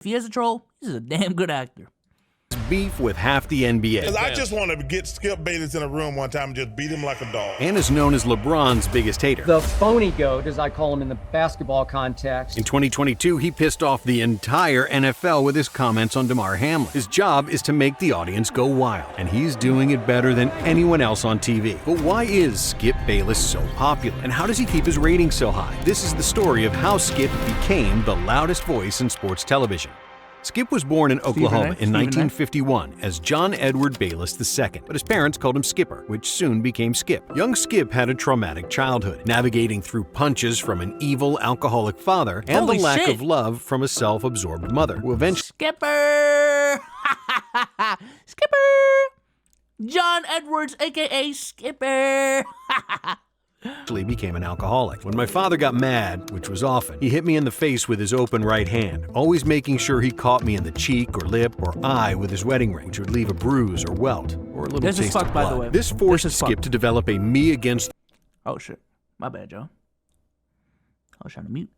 If he is a troll, he's a damn good actor. Beef with half the NBA. Because I just want to get Skip Bayless in a room one time and just beat him like a dog. And is known as LeBron's biggest hater. The phony goat, as I call him in the basketball context. In 2022, he pissed off the entire NFL with his comments on DeMar Hamlin. His job is to make the audience go wild, and he's doing it better than anyone else on TV. But why is Skip Bayless so popular? And how does he keep his ratings so high? This is the story of how Skip became the loudest voice in sports television. Skip was born in Oklahoma in 1951 as John Edward Bayless II, but his parents called him Skipper, which soon became Skip. Young Skip had a traumatic childhood, navigating through punches from an evil alcoholic father and the lack of love from a self-absorbed mother, who eventually— Skipper! Skipper! John Edwards, a.k.a. Skipper! became an alcoholic. When my father got mad, which was often, he hit me in the face with his open right hand, always making sure he caught me in the cheek or lip or eye with his wedding ring, which would leave a bruise or welt or a little taste of blood. By the way. This forced Skip to develop a me against Oh shit. My bad, Joe. I was trying to mute.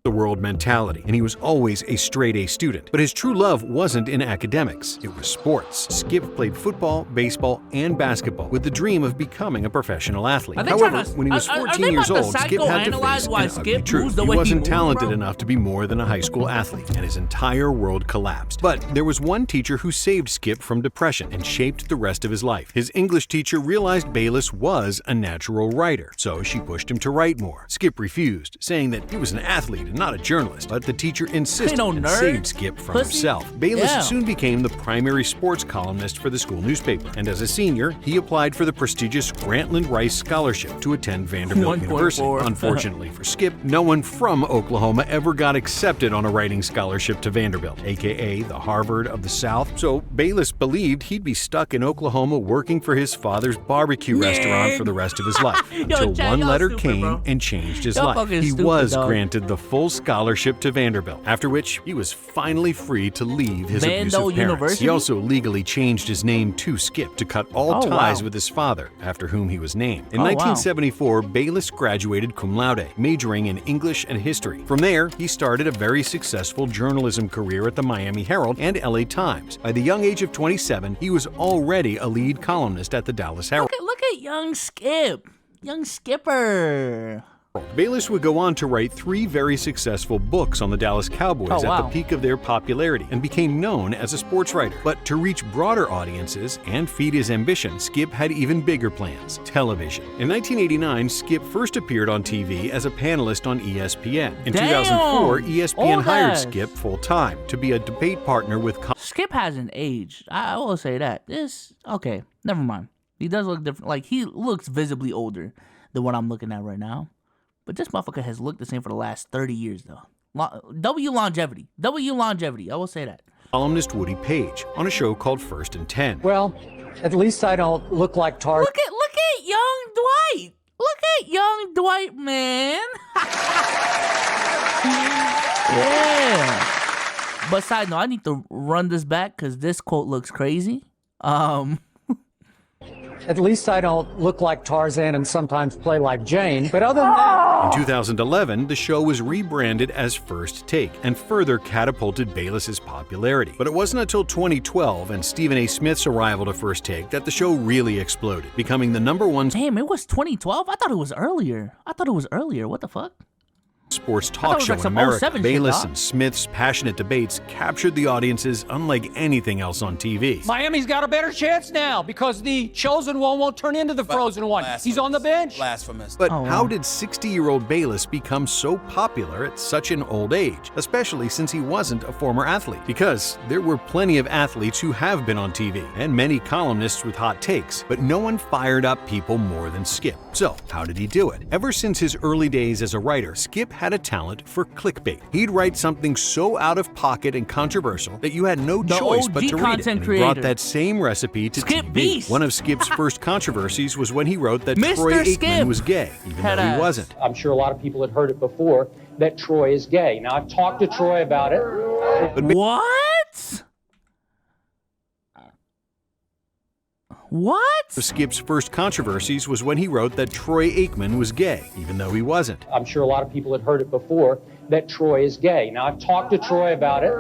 the world mentality, and he was always a straight-A student. But his true love wasn't in academics, it was sports. Skip played football, baseball, and basketball with the dream of becoming a professional athlete. However, when he was 14 years old, Skip had to face an ugly truth. He wasn't talented enough to be more than a high school athlete, and his entire world collapsed. But there was one teacher who saved Skip from depression and shaped the rest of his life. His English teacher realized Bayless was a natural writer, so she pushed him to write more. Skip refused, saying that he was an athlete and not a journalist, but the teacher insisted and saved Skip from himself. Bayless soon became the primary sports columnist for the school newspaper, and as a senior, he applied for the prestigious Grantland Rice Scholarship to attend Vanderbilt University. Unfortunately for Skip, no one from Oklahoma ever got accepted on a writing scholarship to Vanderbilt, aka the Harvard of the South, so Bayless believed he'd be stuck in Oklahoma working for his father's barbecue restaurant for the rest of his life, until one letter came and changed his life. He was granted the full scholarship to Vanderbilt, after which he was finally free to leave his abusive parents. He also legally changed his name to Skip to cut all ties with his father, after whom he was named. In 1974, Bayless graduated cum laude, majoring in English and history. From there, he started a very successful journalism career at the Miami Herald and LA Times. By the young age of 27, he was already a lead columnist at the Dallas Herald. Look at young Skip. Young Skipper. Bayless would go on to write 3 very successful books on the Dallas Cowboys at the peak of their popularity and became known as a sports writer. But to reach broader audiences and feed his ambition, Skip had even bigger plans: television. In 1989, Skip first appeared on TV as a panelist on ESPN. In 2004, ESPN hired Skip full-time to be a debate partner with Skip hasn't aged. I will say that. Okay, never mind. He does look different. Like, he looks visibly older than what I'm looking at right now. But this motherfucker has looked the same for the last 30 years, though. W longevity. I will say that. Columnist Woody Page on a show called First and 10. Well, at least I don't look like Tarzan. Look at young Dwight. Look at young Dwight, man. Yeah. But side note, I need to run this back because this quote looks crazy. At least I don't look like Tarzan and sometimes play like Jane, but other than that... In 2011, the show was rebranded as First Take and further catapulted Bayless's popularity. But it wasn't until 2012 and Stephen A. Smith's arrival to First Take that the show really exploded, becoming the #1... Damn, it was 2012? I thought it was earlier. What the fuck? Sports talk show in America. Bayless and Smith's passionate debates captured the audiences unlike anything else on TV. Miami's got a better chance now because the chosen one won't turn into the frozen one. He's on the bench. Blasphemous. But how did 60-year-old Bayless become so popular at such an old age, especially since he wasn't a former athlete? Because there were plenty of athletes who have been on TV, and many columnists with hot takes, but no one fired up people more than Skip. So, how did he do it? Ever since his early days as a writer, Skip had a talent for clickbait. He'd write something so out of pocket and controversial that you had no choice but to read it. And he brought that same recipe to TV. One of Skip's first controversies was when he wrote that Troy Aikman was gay, even though he wasn't. I'm sure a lot of people had heard it before that Troy is gay. Now, I've talked to Troy about it. But what? What? Skip's first controversies was when he wrote that Troy Aikman was gay, even though he wasn't. I'm sure a lot of people had heard it before that Troy is gay. Now, I've talked to Troy about it.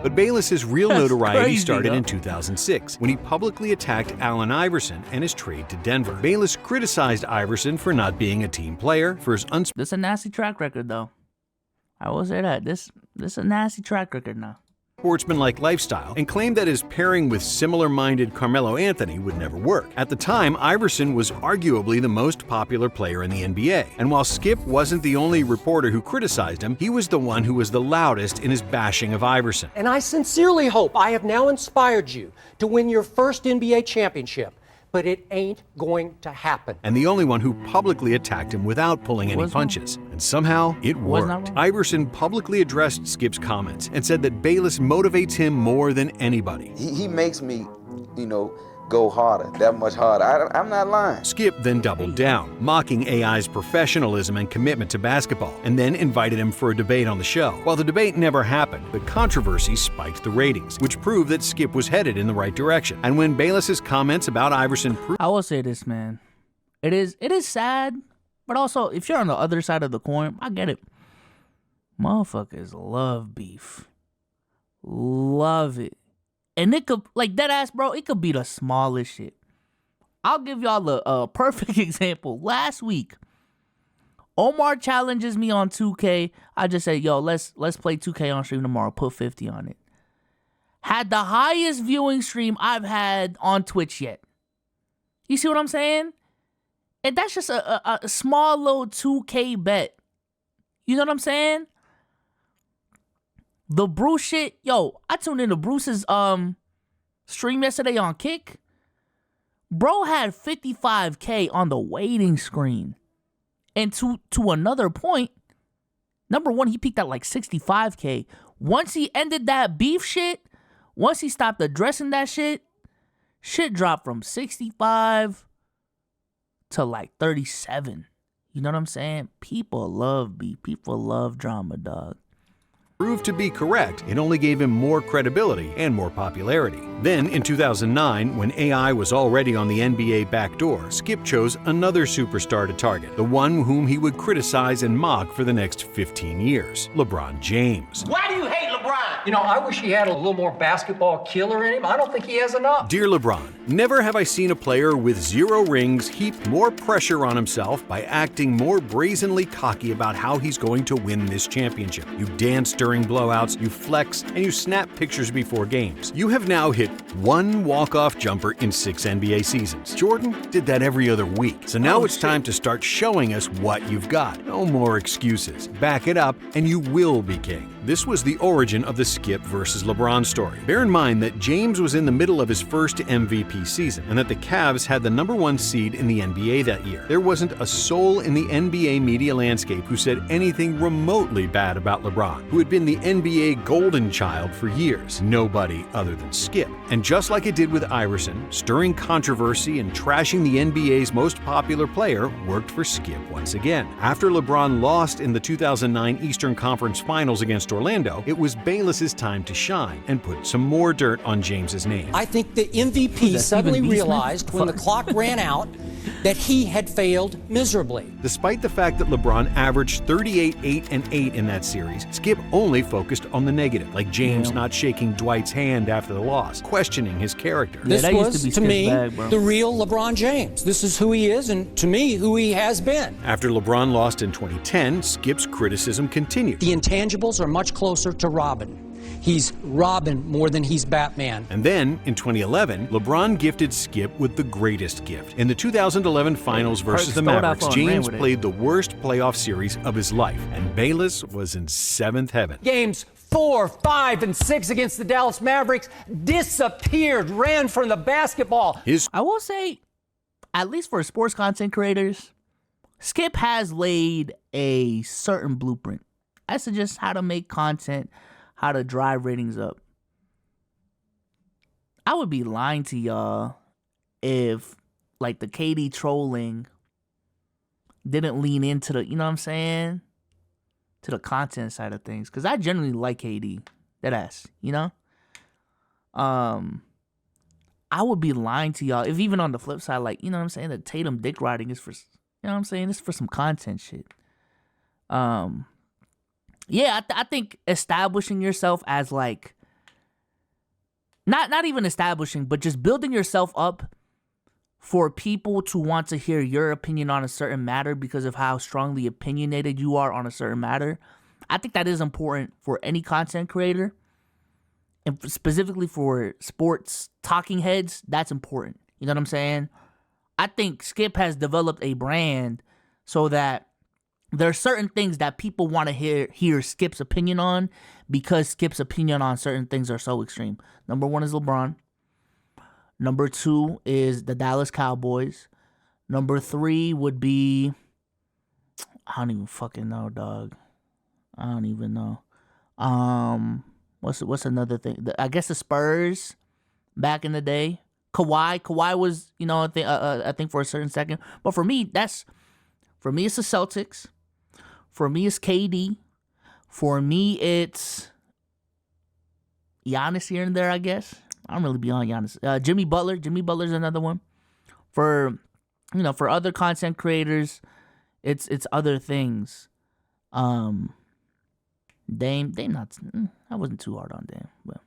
But Bayless's real notoriety crazy, started yo. in 2006 when he publicly attacked Allen Iverson and his trade to Denver. Bayless criticized Iverson for not being a team player, for his This a nasty track record, though. I will say that. This a nasty track record now. unsportsmanlike lifestyle, and claimed that his pairing with similar-minded Carmelo Anthony would never work. At the time, Iverson was arguably the most popular player in the NBA, and while Skip wasn't the only reporter who criticized him, he was the one who was the loudest in his bashing of Iverson. And I sincerely hope I have now inspired you to win your first NBA championship. But it ain't going to happen. And the only one who publicly attacked him without pulling any punches. And somehow, it worked. Iverson publicly addressed Skip's comments and said that Bayless motivates him more than anybody. He makes me, go harder, that much harder. I'm not lying. Skip then doubled down, mocking AI's professionalism and commitment to basketball, and then invited him for a debate on the show. While the debate never happened, the controversy spiked the ratings, which proved that Skip was headed in the right direction. And when Bayless's comments about Iverson proved... I will say this, man. It is sad, but also, if you're on the other side of the coin, I get it. Motherfuckers love beef. Love it. And it could, like, that ass, bro, it could be the smallest shit. I'll give y'all a perfect example. Last week, Omar challenges me on 2K. I just say, yo, let's play 2K on stream tomorrow. Put 50 on it. Had the highest viewing stream I've had on Twitch yet. You see what I'm saying? And that's just a small little 2K bet. You know what I'm saying? The Bruce shit, yo, I tuned into Bruce's stream yesterday on Kick. Bro had 55K on the waiting screen. And to another point, number one, he peaked at like 65K. Once he ended that beef shit, once he stopped addressing that shit dropped from 65 to like 37. You know what I'm saying? People love beef. People love drama, dog. Proved to be correct, it only gave him more credibility and more popularity. Then, in 2009, when AI was already on the NBA backdoor, Skip chose another superstar to target, the one whom he would criticize and mock for the next 15 years, LeBron James. Why do you hate LeBron? I wish he had a little more basketball killer in him. I don't think he has enough. Dear LeBron, never have I seen a player with 0 rings heap more pressure on himself by acting more brazenly cocky about how he's going to win this championship. You dance during blowouts, you flex, and you snap pictures before games. You have now hit 1 walk-off jumper in 6 NBA seasons. Jordan did that every other week. So now it's time to start showing us what you've got. No more excuses. Back it up, and you will be king. This was the origin of the Skip versus LeBron story. Bear in mind that James was in the middle of his first MVP season, and that the Cavs had the #1 seed in the NBA that year. There wasn't a soul in the NBA media landscape who said anything remotely bad about LeBron, who had been the NBA golden child for years. Nobody other than Skip. And just like it did with Iverson, stirring controversy and trashing the NBA's most popular player worked for Skip once again. After LeBron lost in the 2009 Eastern Conference Finals against Orlando, it was Bayless's time to shine and put some more dirt on James's name. I think the MVP suddenly realized when the clock ran out that he had failed miserably. Despite the fact that LeBron averaged 38, 8, and 8 in that series, Skip only focused on the negative, like James not shaking Dwight's hand after the loss, questioning his character. This that was, used to be to me, bag, bro. the real LeBron James. This is who he is, and to me, who he has been. After LeBron lost in 2010, Skip's criticism continued. The intangibles are much closer to Robin. He's Robin more than he's Batman. And then, in 2011, LeBron gifted Skip with the greatest gift. In the 2011 Finals versus the Mavericks, James played the worst playoff series of his life, and Bayless was in 7th heaven. Games 4, 5, and 6 against the Dallas Mavericks disappeared, ran from the basketball. I will say, at least for sports content creators, Skip has laid a certain blueprint as to just how to make content, how to drive ratings up. I would be lying to y'all if, like, the KD trolling didn't lean into the, you know what I'm saying, to the content side of things. Because I generally like KD. Deadass, you know? I would be lying to y'all if even on the flip side, like, you know what I'm saying, the Tatum dick riding is for, you know what I'm saying, it's for some content shit. Yeah, I think establishing yourself as, like, not even establishing, but just building yourself up for people to want to hear your opinion on a certain matter because of how strongly opinionated you are on a certain matter. I think that is important for any content creator, and specifically for sports talking heads. That's important. You know what I'm saying? I think Skip has developed a brand so that there are certain things that people want to hear Skip's opinion on because Skip's opinion on certain things are so extreme. Number 1 is LeBron. Number 2 is the Dallas Cowboys. Number 3 would be, I don't even fucking know, dog. I don't even know. What's another thing? I guess the Spurs back in the day. Kawhi was, I think for a certain second. But for me, it's the Celtics. For me, it's KD. For me, it's Giannis here and there, I guess. I don't really be on Giannis. Jimmy Butler. Jimmy Butler's another one. For other content creators, it's other things. Dame not. I wasn't too hard on Dame, but.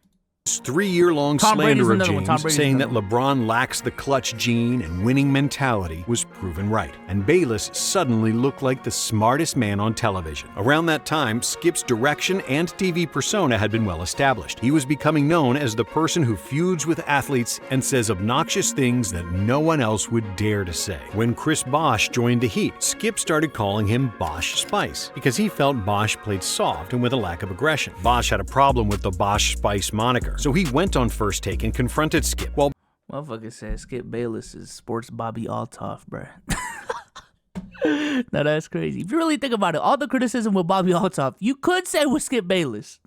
3-year-long Tom Brady's slander of another one. James, saying that LeBron lacks the clutch gene and winning mentality, was proven right. And Bayless suddenly looked like the smartest man on television. Around that time, Skip's direction and TV persona had been well established. He was becoming known as the person who feuds with athletes and says obnoxious things that no one else would dare to say. When Chris Bosch joined the Heat, Skip started calling him Bosch Spice because he felt Bosch played soft and with a lack of aggression. Bosch had a problem with the Bosch Spice moniker, so he went on First Take and confronted Skip. While motherfucker said Skip Bayless is sports Bobby Altoff, bruh. Now that's crazy. If you really think about it, all the criticism with Bobby Altoff, you could say with Skip Bayless.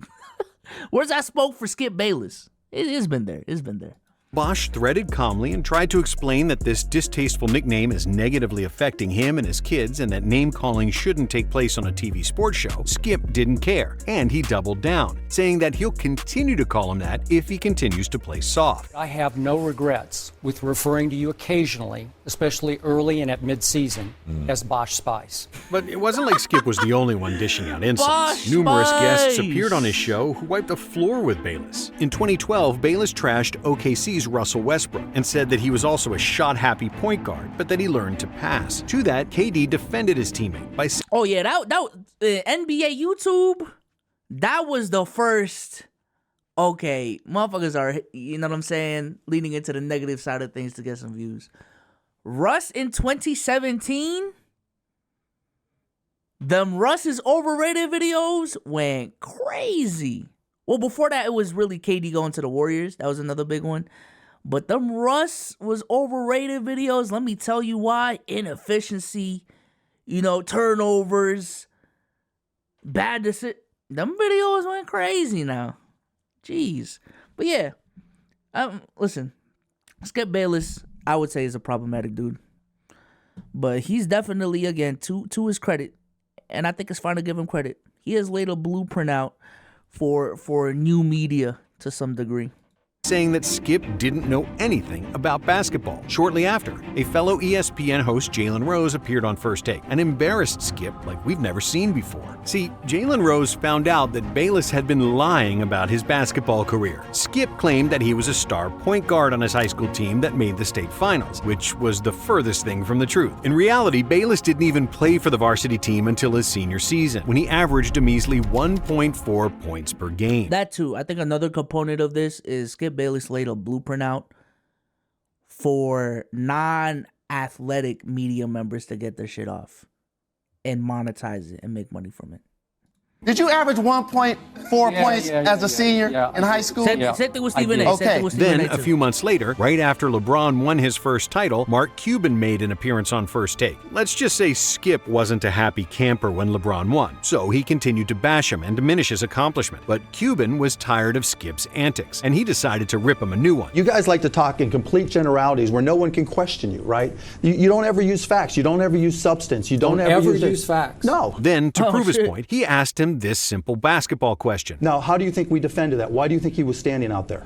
Where's that smoke for Skip Bayless? It's been there. It's been there. Bosch threaded calmly and tried to explain that this distasteful nickname is negatively affecting him and his kids and that name-calling shouldn't take place on a TV sports show, Skip didn't care, and he doubled down, saying that he'll continue to call him that if he continues to play soft. I have no regrets with referring to you occasionally, especially early and at mid-season, as Bosch Spice. But it wasn't like Skip was the only one dishing out insults. Bosch Numerous Spice guests appeared on his show who wiped the floor with Bayless. In 2012, Bayless trashed OKC's Russell Westbrook and said that he was also a shot-happy point guard, but that he learned to pass. To that, KD defended his teammate by saying, "Oh yeah, that NBA YouTube, that was the first. Okay, motherfuckers are, you know what I'm saying, leaning into the negative side of things to get some views. Russ in 2017, them Russ is overrated videos went crazy. Well, before that, it was really KD going to the Warriors. That was another big one. But them Russ was overrated videos. Let me tell you why. Inefficiency, turnovers, bad decision. Them videos went crazy now. Jeez. But yeah, listen, Skip Bayless, I would say, is a problematic dude. But he's definitely, again, to his credit, and I think it's fine to give him credit, he has laid a blueprint out for new media to some degree. saying that Skip didn't know anything about basketball. Shortly after, a fellow ESPN host, Jalen Rose, appeared on First Take and embarrassed Skip like we've never seen before. See, Jalen Rose found out that Bayless had been lying about his basketball career. Skip claimed that he was a star point guard on his high school team that made the state finals, which was the furthest thing from the truth. In reality, Bayless didn't even play for the varsity team until his senior season, when he averaged a measly 1.4 points per game. That too. I think another component of this is Skip Bayless laid a blueprint out for non-athletic media members to get their shit off and monetize it and make money from it. Did you average 1.4 points as a senior in high school? Same thing with Stephen A. Okay. Then, a few months later, right after LeBron won his first title, Mark Cuban made an appearance on First Take. Let's just say Skip wasn't a happy camper when LeBron won, so he continued to bash him and diminish his accomplishment. But Cuban was tired of Skip's antics, and he decided to rip him a new one. You guys like to talk in complete generalities where no one can question you, right? You don't ever use facts. You don't ever use substance. You don't ever use facts. No. Then, to prove his point, he asked him this simple basketball question. Now, how do you think we defended that? Why do you think he was standing out there?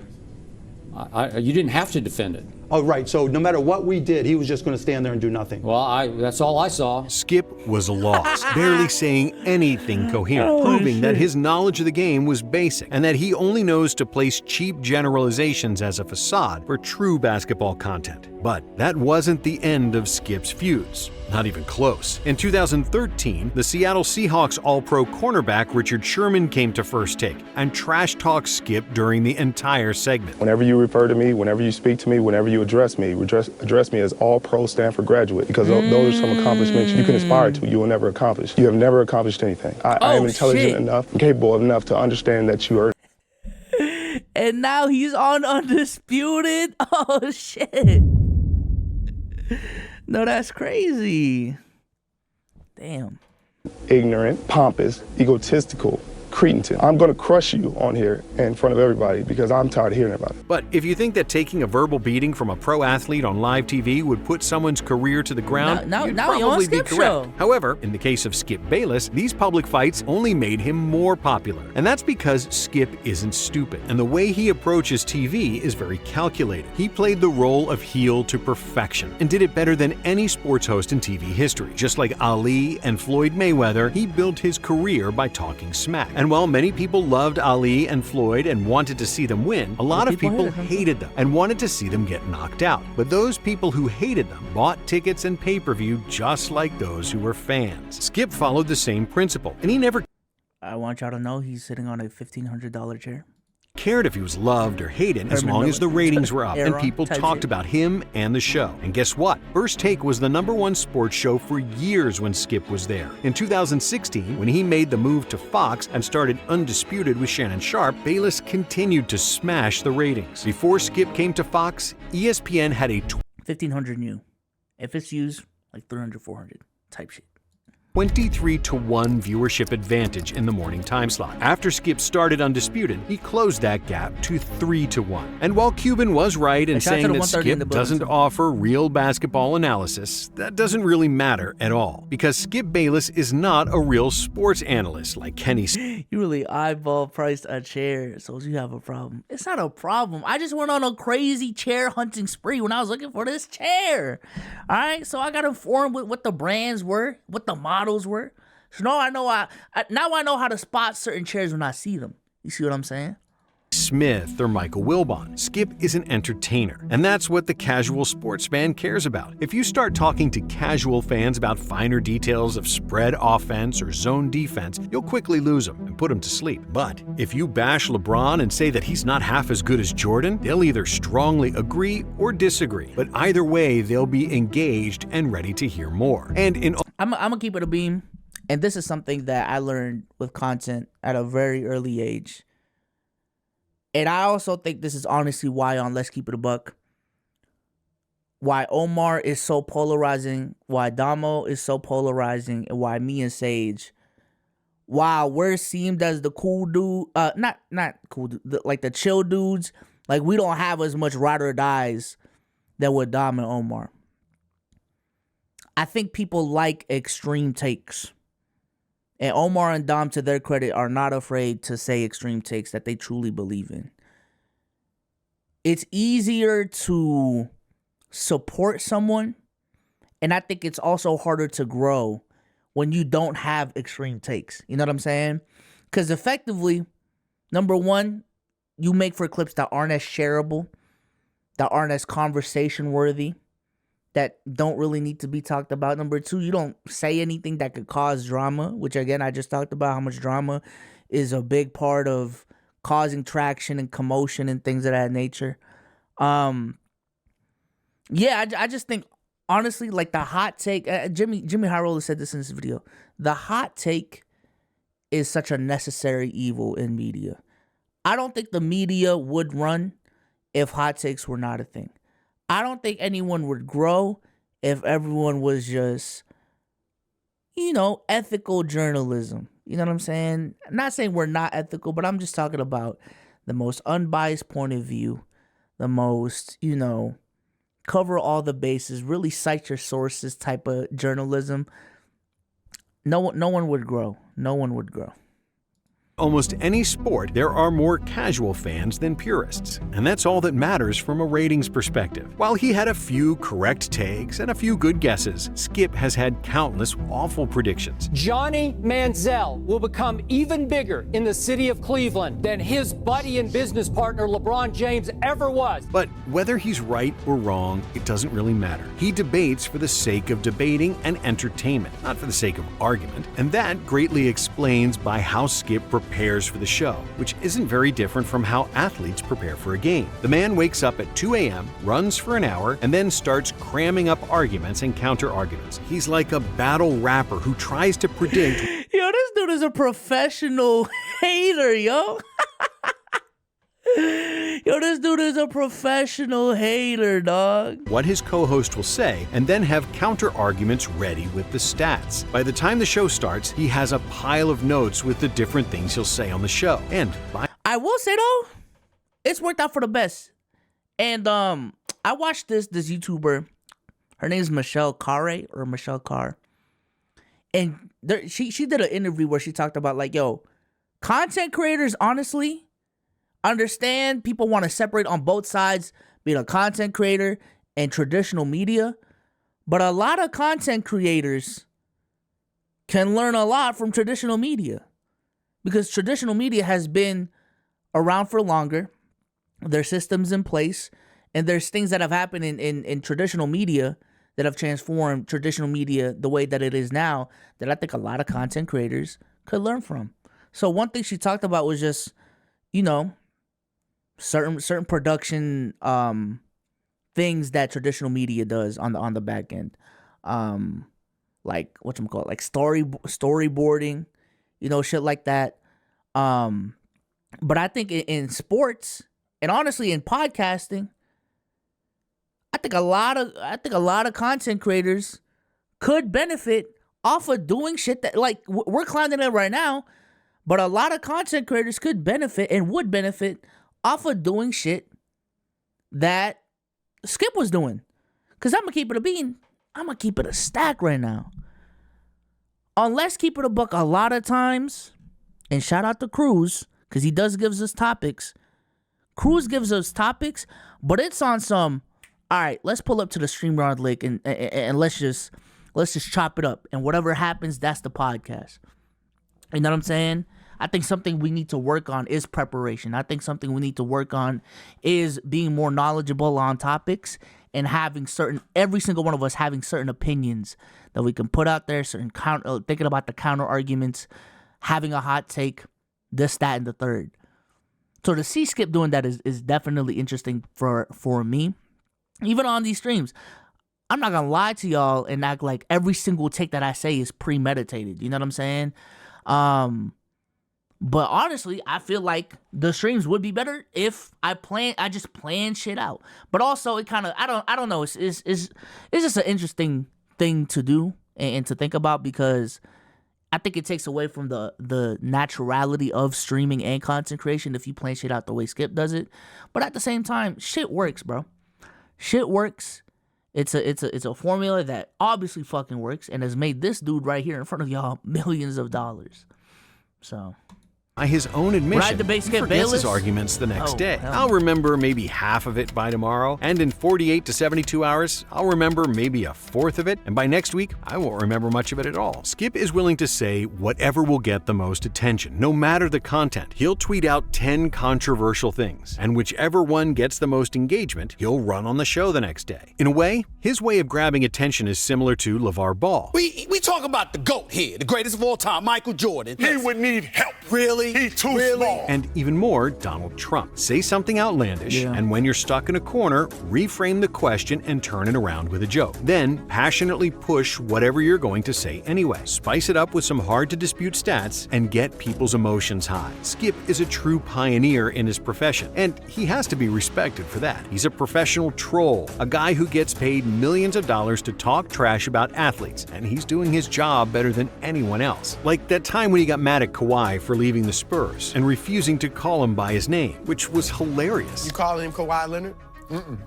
You didn't have to defend it. Oh, right. So no matter what we did, he was just going to stand there and do nothing. Well, that's all I saw. Skip was lost, barely saying anything coherent, proving that his knowledge of the game was basic and that he only knows to place cheap generalizations as a facade for true basketball content. But that wasn't the end of Skip's feuds. Not even close. In 2013, the Seattle Seahawks All-Pro cornerback Richard Sherman came to First Take and trash-talked Skip during the entire segment. Whenever you refer to me, whenever you speak to me, whenever you address me as All-Pro Stanford graduate, because those are some accomplishments you can aspire to, you will never accomplish. You have never accomplished anything. I am intelligent enough, capable enough to understand that you are. And now he's on Undisputed. Oh, shit. No, that's crazy. Damn. Ignorant, pompous, egotistical, cretin. I'm going to crush you on here in front of everybody because I'm tired of hearing about it. But if you think that taking a verbal beating from a pro athlete on live TV would put someone's career to the ground, you'd probably be correct. However, in the case of Skip Bayless, these public fights only made him more popular. And that's because Skip isn't stupid. And the way he approaches TV is very calculated. He played the role of heel to perfection and did it better than any sports host in TV history. Just like Ali and Floyd Mayweather, he built his career by talking smack. And while many people loved Ali and Floyd and wanted to see them win, a lot of people hated them and wanted to see them get knocked out. But those people who hated them bought tickets and pay-per-view just like those who were fans. Skip followed the same principle, and he never I want y'all to know he's sitting on a $1,500 chair. cared if he was loved or hated as long as the ratings were up and people talked about him and the show. And guess what? First Take was the #1 sports show for years when Skip was there. In 2016, when he made the move to Fox and started Undisputed with Shannon Sharpe, Bayless continued to smash the ratings. Before Skip came to Fox, ESPN had a 1,500 new. If it's used, like 300, 400 type shit. 23-1 viewership advantage in the morning time slot. After Skip started Undisputed, he closed that gap to 3-1. And while Cuban was right in saying that Skip doesn't offer real basketball analysis, that doesn't really matter at all, because Skip Bayless is not a real sports analyst like Kenny. You really eyeball priced a chair, so you have a problem. It's not a problem. I just went on a crazy chair hunting spree when I was looking for this chair. All right, so I got informed with what the brands were, what the models were. So now I know how to spot certain chairs when I see them. You see what I'm saying? Smith or Michael Wilbon. Skip is an entertainer, and that's what the casual sports fan cares about. If you start talking to casual fans about finer details of spread offense or zone defense, you'll quickly lose them and put them to sleep. But if you bash LeBron and say that he's not half as good as Jordan, they'll either strongly agree or disagree. But either way, they'll be engaged and ready to hear more. And I'm gonna keep it a beam, and this is something that I learned with content at a very early age. And I also think this is honestly why on Let's Keep It a Buck, why Omar is so polarizing, why Damo is so polarizing, and why me and Sage, while we're seemed as the cool dude, not cool, like the chill dudes, like we don't have as much ride or dies that with Dom and Omar. I think people like extreme takes. And Omar and Dom, to their credit, are not afraid to say extreme takes that they truly believe in. It's easier to support someone, and I think it's also harder to grow when you don't have extreme takes. You know what I'm saying? Because effectively, number one, you make for clips that aren't as shareable, that aren't as conversation worthy, that don't really need to be talked about. Number two, you don't say anything that could cause drama, which again, I just talked about how much drama is a big part of causing traction and commotion and things of that nature. I just think, honestly, like the hot take, Jimmy Hirola said this in this video, the hot take is such a necessary evil in media. I don't think the media would run if hot takes were not a thing. I don't think anyone would grow if everyone was just, ethical journalism. You know what I'm saying? I'm not saying we're not ethical, but I'm just talking about the most unbiased point of view, the most, cover all the bases, really cite your sources type of journalism. No one would grow. No one would grow. Almost any sport, there are more casual fans than purists, and that's all that matters from a ratings perspective. While he had a few correct takes and a few good guesses, Skip has had countless awful predictions. Johnny Manziel will become even bigger in the city of Cleveland than his buddy and business partner LeBron James ever was. But whether he's right or wrong, it doesn't really matter. He debates for the sake of debating and entertainment, not for the sake of argument, and that greatly explains by how Skip prepares for the show, which isn't very different from how athletes prepare for a game. The man wakes up at 2 a.m., runs for an hour, and then starts cramming up arguments and counter-arguments. He's like a battle rapper who tries to predict... Yo, this dude is a professional hater, yo. Yo, this dude is a professional hater, dog. What his co-host will say, and then have counter-arguments ready with the stats. By the time the show starts, he has a pile of notes with the different things he'll say on the show. And I will say, though, it's worked out for the best. And I watched this YouTuber. Her name is Michelle Carr. And she did an interview where she talked about, like, yo, content creators, honestly, understand people want to separate on both sides, being a content creator and traditional media. But a lot of content creators can learn a lot from traditional media because traditional media has been around for longer. There's systems in place, and there's things that have happened in traditional media that have transformed traditional media the way that it is now that I think a lot of content creators could learn from. So one thing she talked about was just, you know, certain production things that traditional media does on the back end, like whatchamacallit, like storyboarding, you know, shit like that. But I think in sports and honestly in podcasting, I think a lot of content creators could benefit off of doing shit that, like, we're clowning it right now, but a lot of content creators could benefit and would benefit off of doing shit that Skip was doing. Because I'm going to keep it a bean. I'm going to keep it a stack right now. On Let's Keep It a Buck, a lot of times, and shout out to Cruz, because he does gives us topics. Cruz gives us topics, but it's on some, all right, let's pull up to the StreamYard link and let's just chop it up. And whatever happens, that's the podcast. You know what I'm saying? I think something we need to work on is preparation. I think something we need to work on is being more knowledgeable on topics and having every single one of us having certain opinions that we can put out there, thinking about the counter arguments, having a hot take, this, that, and the third. So to see Skip doing that is definitely interesting for me. Even on these streams, I'm not gonna lie to y'all and act like every single take that I say is premeditated. You know what I'm saying? But honestly, I feel like the streams would be better if I just plan shit out. But also, it kind of, I don't know. It's just an interesting thing to do and to think about, because I think it takes away from the naturality of streaming and content creation if you plan shit out the way Skip does it. But at the same time, shit works, bro. Shit works. It's a formula that obviously fucking works and has made this dude right here in front of y'all millions of dollars. So, by his own admission, he forgets Bayless? his arguments the next day. Hell. I'll remember maybe half of it by tomorrow, and in 48 to 72 hours, I'll remember maybe a fourth of it, and by next week, I won't remember much of it at all. Skip is willing to say whatever will get the most attention, no matter the content. He'll tweet out 10 controversial things, and whichever one gets the most engagement, he'll run on the show the next day. In a way, his way of grabbing attention is similar to LeVar Ball. We talk about the GOAT here, the greatest of all time, Michael Jordan. He would need help. Really? He's too small. And even more, Donald Trump. Say something outlandish, and when you're stuck in a corner, reframe the question and turn it around with a joke. Then, passionately push whatever you're going to say anyway. Spice it up with some hard-to-dispute stats and get people's emotions high. Skip is a true pioneer in his profession, and he has to be respected for that. He's a professional troll, a guy who gets paid millions of dollars to talk trash about athletes, and he's doing his job better than anyone else. Like that time when he got mad at Kawhi for leaving the Spurs and refusing to call him by his name, which was hilarious. You calling him Kawhi Leonard?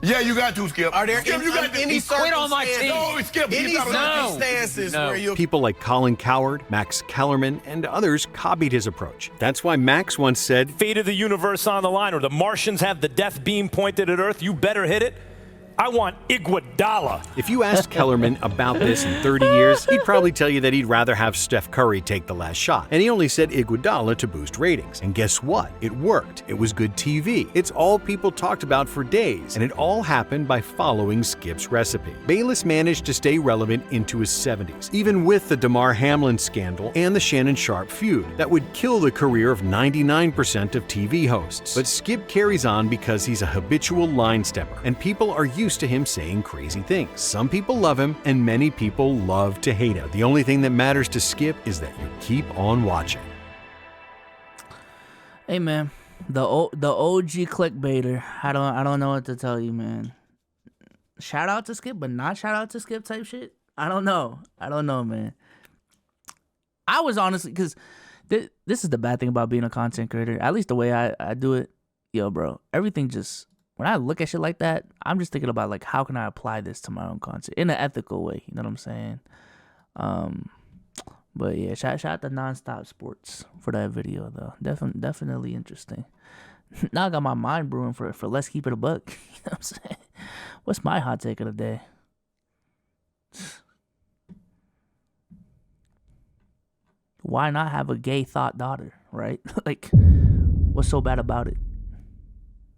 Yeah, you got to, Skip. Are there Skip, you got any quit on my team. No, Skip, any circumstances where you People like Colin Cowherd, Max Kellerman, and others copied his approach. That's why Max once said, "Fate of the universe on the line, or the Martians have the death beam pointed at Earth. You better hit it. I want Iguodala." If you asked Kellerman about this in 30 years, he'd probably tell you that he'd rather have Steph Curry take the last shot. And he only said Iguodala to boost ratings. And guess what? It worked. It was good TV. It's all people talked about for days. And it all happened by following Skip's recipe. Bayless managed to stay relevant into his 70s, even with the DeMar Hamlin scandal and the Shannon Sharpe feud that would kill the career of 99% of TV hosts. But Skip carries on because he's a habitual line stepper, and people are used to him saying crazy things. Some people love him, and many people love to hate him. The only thing that matters to Skip is that you keep on watching. Hey man, the OG clickbaiter. I don't know what to tell you, man. Shout out to Skip, but not shout out to Skip type shit. I don't know, man. I was honestly, because this is the bad thing about being a content creator. At least the way I do it, yo, bro. Everything just. When I look at shit like that, I'm just thinking about, like, how can I apply this to my own content in an ethical way? You know what I'm saying? But yeah, shout out to Nonstop Sports for that video, though. Definitely interesting. Now I got my mind brewing for Let's Keep It a Buck. You know what I'm saying? What's my hot take of the day? Why not have a gay thought daughter, right? Like, what's so bad about it?